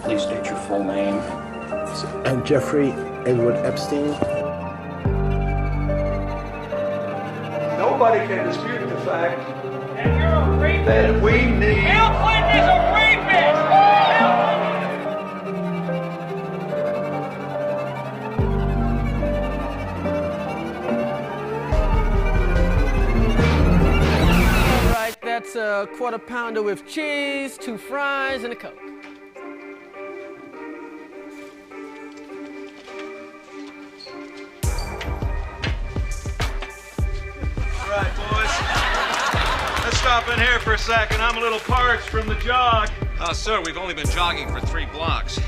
Please state your full name. I'm Jeffrey Edward Epstein. Nobody can dispute the fact and you're a rapist. That we need... Bill Clinton is a rapist! All right, that's a quarter pounder with cheese, 2 fries, and a Coke. All right, boys. Let's stop in here for a second. I'm a little parched from the jog. Sir, we've only been jogging for 3 blocks.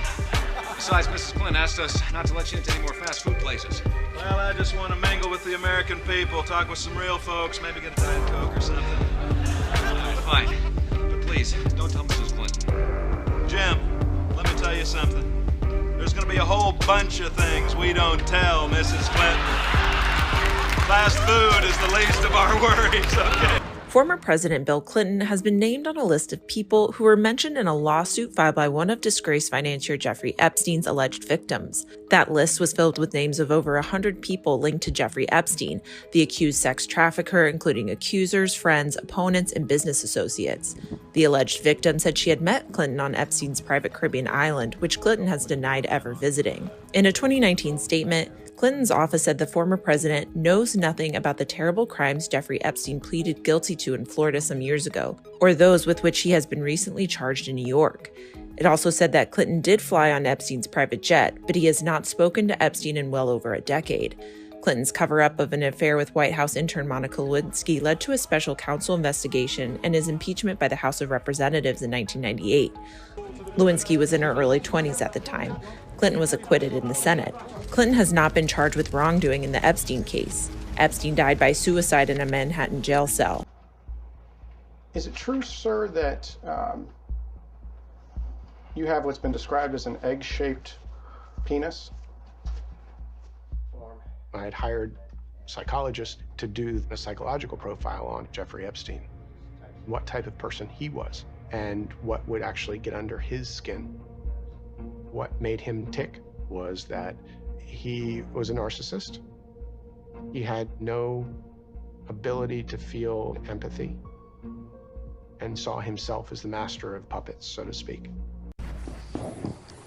Besides, Mrs. Clinton asked us not to let you into any more fast food places. Well, I just want to mingle with the American people, talk with some real folks, maybe get a Diet Coke or something. All right, fine. But please, don't tell Mrs. Clinton. Jim, let me tell you something. There's going to be a whole bunch of things we don't tell Mrs. Clinton. Fast food is the least of our worries, okay? Former President Bill Clinton has been named on a list of people who were mentioned in a lawsuit filed by one of disgraced financier Jeffrey Epstein's alleged victims. That list was filled with names of over 100 people linked to Jeffrey Epstein, the accused sex trafficker, including accusers, friends, opponents, and business associates. The alleged victim said she had met Clinton on Epstein's private Caribbean island, which Clinton has denied ever visiting. In a 2019 statement, Clinton's office said the former president knows nothing about the terrible crimes Jeffrey Epstein pleaded guilty to in Florida some years ago, or those with which he has been recently charged in New York. It also said that Clinton did fly on Epstein's private jet, but he has not spoken to Epstein in well over a decade. Clinton's cover-up of an affair with White House intern Monica Lewinsky led to a special counsel investigation and his impeachment by the House of Representatives in 1998. Lewinsky was in her early 20s at the time. Clinton was acquitted in the Senate. Clinton has not been charged with wrongdoing in the Epstein case. Epstein died by suicide in a Manhattan jail cell. Is it true, sir, that you have what's been described as an egg-shaped penis? I had hired a psychologist to do a psychological profile on Jeffrey Epstein, what type of person he was, and what would actually get under his skin. What made him tick was that he was a narcissist. He had no ability to feel empathy and saw himself as the master of puppets, so to speak.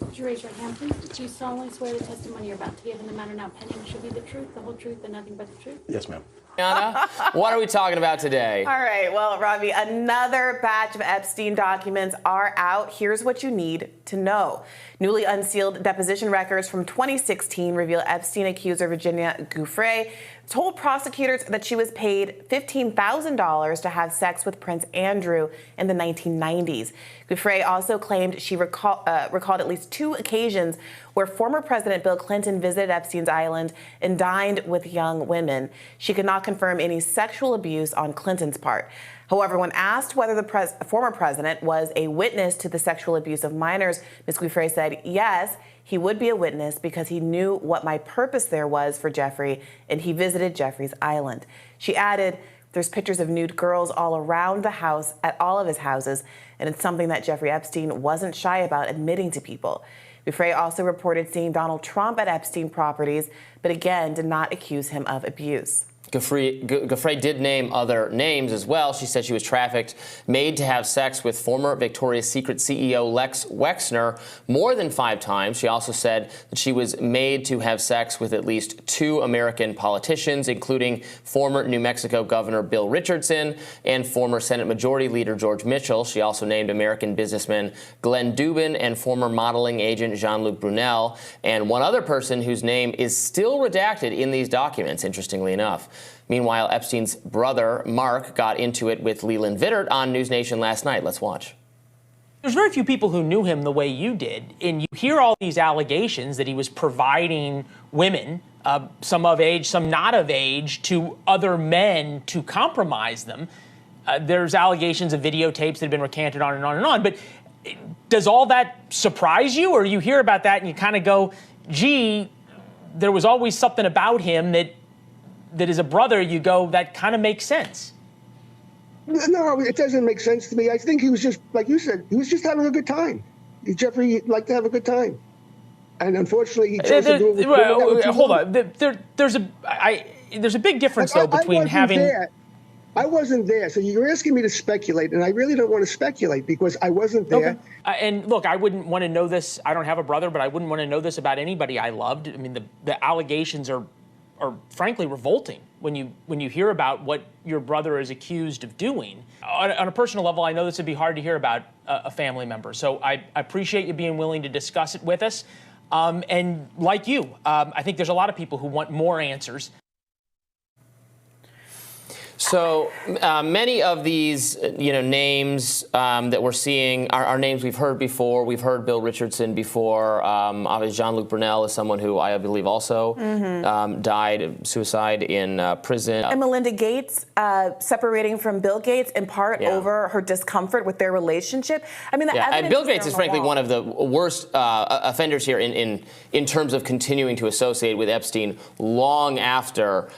Would you raise your hand, please? Do you solemnly swear the testimony you're about to give in the matter now pending should be the truth, the whole truth, and nothing but the truth? Yes, ma'am. Anna, what are we talking about today? All right, well, Ravi, another batch of Epstein documents are out. Here's what you need to know. Newly unsealed deposition records from 2016 reveal Epstein accuser Virginia Giuffre told prosecutors that she was paid $15,000 to have sex with Prince Andrew in the 1990s. Giuffre also claimed she recalled at least 2 occasions where former President Bill Clinton visited Epstein's island and dined with young women. She could not confirm any sexual abuse on Clinton's part. However, when asked whether the former president was a witness to the sexual abuse of minors, Ms. Giuffre said, yes, he would be a witness because he knew what my purpose there was for Jeffrey, and he visited Jeffrey's island. She added, there's pictures of nude girls all around the house at all of his houses, and it's something that Jeffrey Epstein wasn't shy about admitting to people. Giuffre also reported seeing Donald Trump at Epstein properties, but again did not accuse him of abuse. Giuffre did name other names as well. She said she was trafficked, made to have sex with former Victoria's Secret CEO Lex Wexner more than 5 times. She also said that she was made to have sex with at least 2 American politicians, including former New Mexico Governor Bill Richardson and former Senate Majority Leader George Mitchell. She also named American businessman Glenn Dubin and former modeling agent Jean-Luc Brunel, and one other person whose name is still redacted in these documents, interestingly enough. Meanwhile, Epstein's brother, Mark, got into it with Leland Vittert on News Nation last night. Let's watch. There's very few people who knew him the way you did, and you hear all these allegations that he was providing women, some of age, some not of age, to other men to compromise them. There's allegations of videotapes that have been recanted on and on and on, but does all that surprise you, or you hear about that and you kind of go, gee, there was always something about him that as a brother, you go, that kind of makes sense? No, it doesn't make sense to me. I think he was just, like you said, he was just having a good time. Jeffrey liked to have a good time. And unfortunately, he chose to do it with hold on. There's a big difference, though, between having... I wasn't there, so you're asking me to speculate, and I really don't want to speculate because I wasn't there. Okay. And look, I wouldn't want to know this. I don't have a brother, but I wouldn't want to know this about anybody I loved. I mean, the allegations are frankly revolting when you hear about what your brother is accused of doing. On a personal level, I know this would be hard to hear about a family member. So I appreciate you being willing to discuss it with us. And like you, I think there's a lot of people who want more answers. So many of these, names that we're seeing are names we've heard before. We've heard Bill Richardson before. Obviously, Jean-Luc Brunel is someone who I believe also died suicide in prison. And Melinda Gates separating from Bill Gates in part over her discomfort with their relationship. I mean, and Bill Gates is frankly one of the worst offenders here in terms of continuing to associate with Epstein long after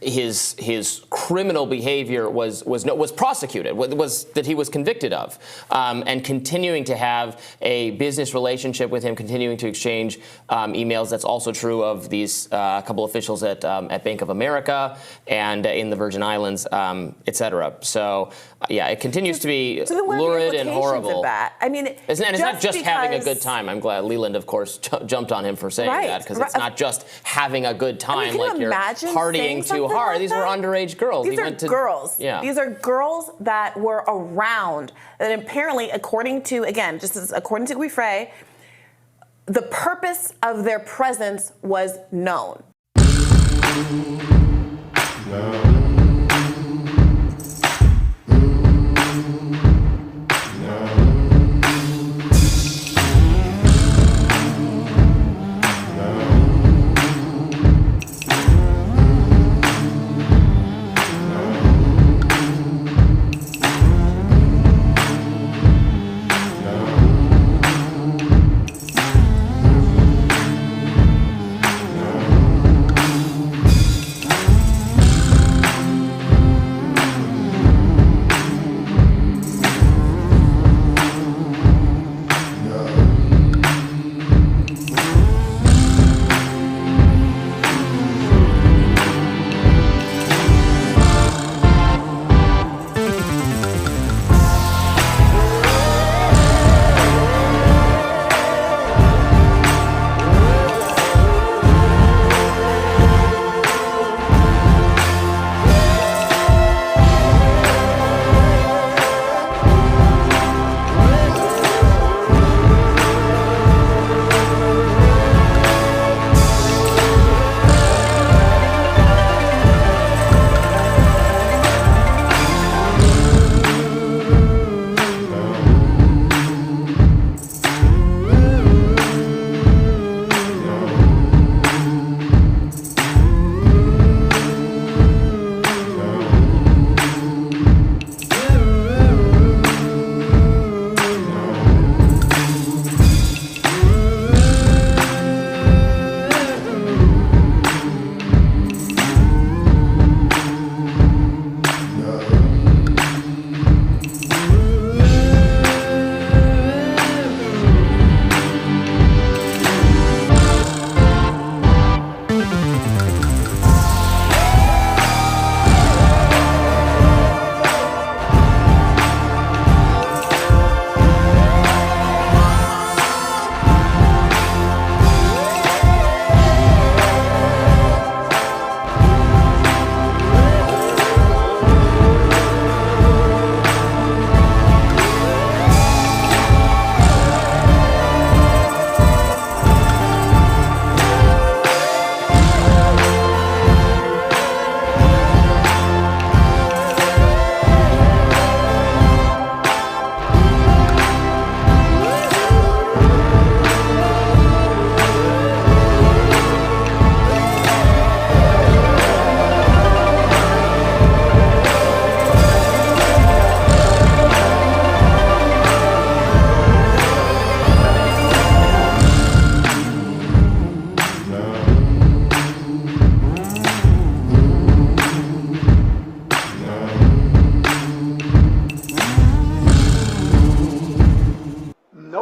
his criminal behavior was prosecuted, was that he was convicted of, and continuing to have a business relationship with him, continuing to exchange emails. That's also true of these couple officials at Bank of America and in the Virgin Islands, et cetera. So, it continues to be lurid and horrible. I mean, and it's not just having a good time. I'm glad Leland, of course, jumped on him for saying that, because it's not just having a good time, like you're partying too hard. These were underage girls. These are girls. Yeah. These are girls that were around. And apparently, according to Guiffre, the purpose of their presence was known.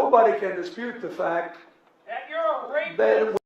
nobody can dispute the fact That you're a rapist. that